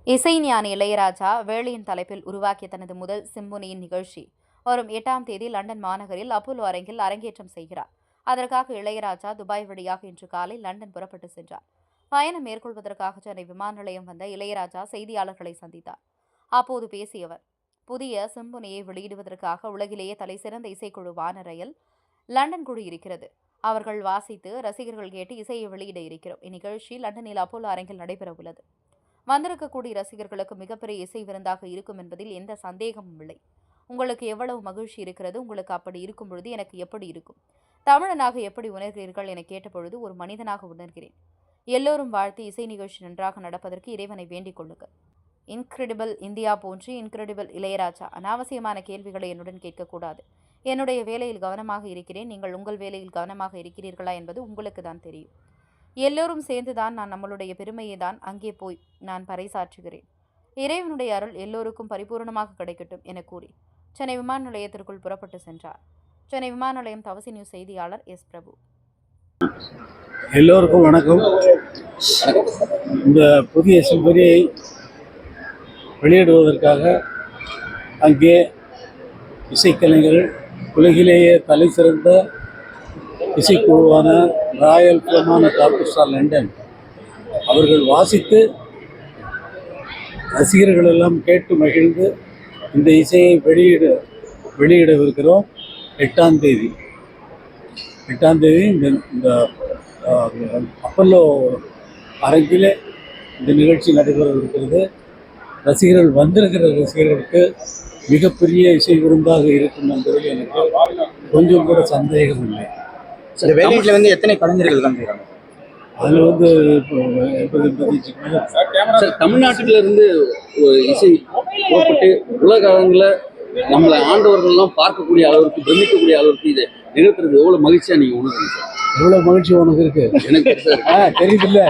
இசைஞானி இளையராஜா வேளியின் தலைப்பில் உருவாக்கிய தனது முதல் சிம்பொனியின் நிகழ்ச்சி வரும் 8ஆம் தேதி லண்டன் மாநகரில் அப்போலோ அரங்கில் அரங்கேற்றம் செய்கிறார். அதற்காக இளையராஜா துபாய் வழியாக இன்று காலை லண்டன் புறப்பட்டு சென்றார். பயணம் மேற்கொள்வதற்காக சென்னை விமான நிலையம் வந்த இளையராஜா செய்தியாளர்களை சந்தித்தார். அப்போது பேசிய அவர், புதிய சிம்பொனியை வெளியிடுவதற்காக உலகிலேயே தலைசிறந்த இசைக்குழு வானரையில் லண்டன் கூடியிருக்கிறது. அவர்கள் வாசித்து ரசிகர்கள் கேட்டு இசையை வெளியிட இருக்கிறோம். இந்நிகழ்ச்சி லண்டனில் அப்போலோ அரங்கில் நடைபெறவுள்ளது. வந்திருக்கக்கூடிய ரசிகர்களுக்கு மிகப்பெரிய இசை விருந்தாக இருக்கும் என்பதில் எந்த சந்தேகமும் இல்லை. உங்களுக்கு எவ்வளவு மகிழ்ச்சி இருக்கிறது, உங்களுக்கு அப்படி இருக்கும் பொழுது எனக்கு எப்படி இருக்கும், தமிழனாக எப்படி உணர்கிறீர்கள் என கேட்டபொழுது ஒரு மனிதனாக உணர்கிறேன். எல்லோரும் வாழ்த்து இசை நிகழ்ச்சி நன்றாக நடப்பதற்கு இறைவனை வேண்டிக் கொள்ளுங்கள். இன்கிரெடிபிள் இந்தியா போன்று இன்கிரெடிபிள் இளையராஜா. அனாவசியமான கேள்விகளை என்னுடன் கேட்கக்கூடாது. என்னுடைய வேலையில் கவனமாக இருக்கிறேன். நீங்கள் உங்கள் வேலையில் கவனமாக இருக்கிறீர்களா என்பது உங்களுக்கு தான் தெரியும். எல்லோரும் சேர்ந்துதான் நான் நம்மளுடைய பெருமையை தான் அங்கே போய் நான் பறைசாற்றுகிறேன். இறைவனுடைய அருள் எல்லோருக்கும் பரிபூர்ணமாக கிடைக்கட்டும் என கூறி சென்னை விமான நிலையத்திற்குள் புறப்பட்டு சென்றார். சென்னை விமான நிலையம் தவசி நியூஸ் செய்தியாளர் எஸ் பிரபு. எல்லோருக்கும் வணக்கம். இந்த புதிய சிம்பொனியை வெளியிடுவதற்காக அங்கே இசைக்கலைஞர்கள், உலகிலேயே தலை சிறந்த இசைக்குழுவான ராயல் பிலமானிக் ஆர்கெஸ்ட்ரா லண்டன் அவர்கள் வாசித்து ரசிகர்கள் எல்லாம் கேட்டு மகிழ்ந்து இந்த இசையை வெளியிடவிருக்கிறோம். 8ஆம் தேதி இந்த அப்பல்லோ அரங்கில் இந்த நிகழ்ச்சி நடைபெறவிருக்கிறது. ரசிகர்கள் வந்திருக்கிற ரசிகர்களுக்கு மிகப்பெரிய இசை விருந்தாக இருக்கும் என்பதில் எனக்கு கொஞ்சம் கூட சந்தேகம் இல்லை. இந்த வேலையில் வந்து எத்தனை கலைஞர்கள் தான் செய்கிறாங்க? அதில் வந்து 80-85 மேலே. சார், தமிழ்நாட்டில இருந்து இசை புறப்பட்டு உலக அளவில் நம்மளை ஆண்டவர்கள்லாம் பார்க்கக்கூடிய அளவுக்கு, பிரமிக்கக்கூடிய அளவுக்கு இதை நிகழ்த்துறது எவ்வளோ மகிழ்ச்சியாக நீங்கள் உணர்றீங்க சார்? எவ்வளோ மகிழ்ச்சி உனக்கு இருக்கு எனக்கு சார் தெரியுதுல்ல.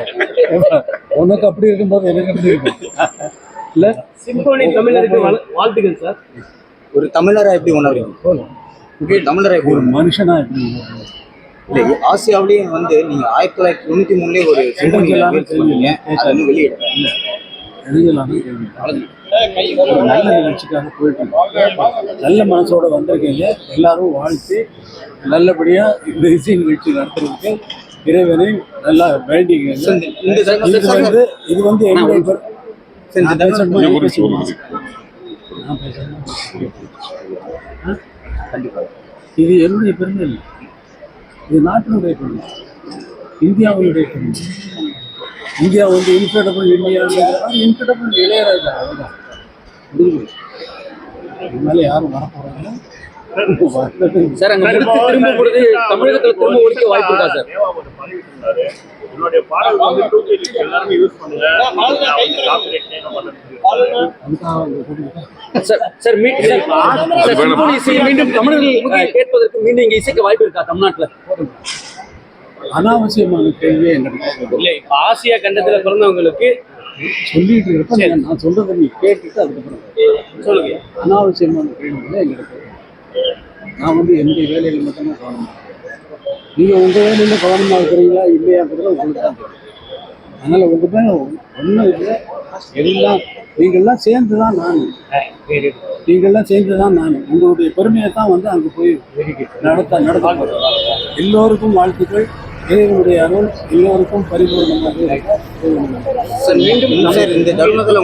உனக்கு அப்படி இருக்கும்போது எனக்கு அப்படி இருக்கும் இல்லை? சிம்பொனி தமிழருக்கு வாழ்த்துக்கள் சார். ஒரு தமிழரை எப்படி உணர்றீங்க? தமிழரை ஒரு மனுஷனா எப்படி இல்லை, ஆசியாவிலேயும் வந்து நீங்க 1993 ஒரு சிம்பொனி நல்ல நிகழ்ச்சிக்காக போயிட்டு நல்ல மனசோட வந்திருக்கீங்க. எல்லாரும் வாழ்த்து நல்லபடியாக இந்த இசை நிகழ்ச்சி நடத்துறதுக்கு இறைவனை நல்லா வேண்டிங்க. இது வந்து இது என்னுடைய பெருமை இல்லை, இது நாட்டினுடைய பெருமை, இந்தியாவுடைய பெருமை. இந்தியா வந்து இன்கிரெடிபிள் இந்தியா, இன்கிரெடிபிள் இளையராஜா. அதுதான் இது மேலே யாரும் வரப்போறாங்க சார்? அங்கே திரும்ப பொழுது தமிழகத்தில் திரும்ப ஒழிக்க வாய்ப்பு இருக்கா சார்? மீண்டும் தமிழர்கள் கேட்பதற்கு மீண்டும் இங்க இசைக்க வாய்ப்பு இருக்கா தமிழ்நாட்டில்? அனாவசியமான கேள்வியே எங்களுக்கு இல்லை. ஆசியா கண்டத்தில் பிறந்தவங்களுக்கு சொல்லிட்டு இருப்ப நான் சொல்றதை நீ கேட்டுட்டு அதுக்கப்புறம் சொல்லுங்க. அனாவசியமான கேள்விகளை எங்களுக்கு நான் வந்து என்னுடைய வேலையில் மட்டும்தான் கவனமாக, நீங்கள் உங்கள் வேலையில் கவனமாக இருக்கிறீங்களா இல்லையாங்கிறத உங்களுக்கு தான் தெரியும். அதனால் உங்கள் மேலே ஒன்றும் இல்லை, எல்லாம் நீங்கள்லாம் சேர்ந்து தான் நான் உங்களுடைய பெருமையை தான் வந்து அங்கே போய் நடத்த போகிறேன். எல்லோருக்கும் வாழ்த்துக்கள். இறைவனுடைய அருள் எல்லோருக்கும் பரிபூர்ணமாக மீண்டும் இந்த தருணத்தில்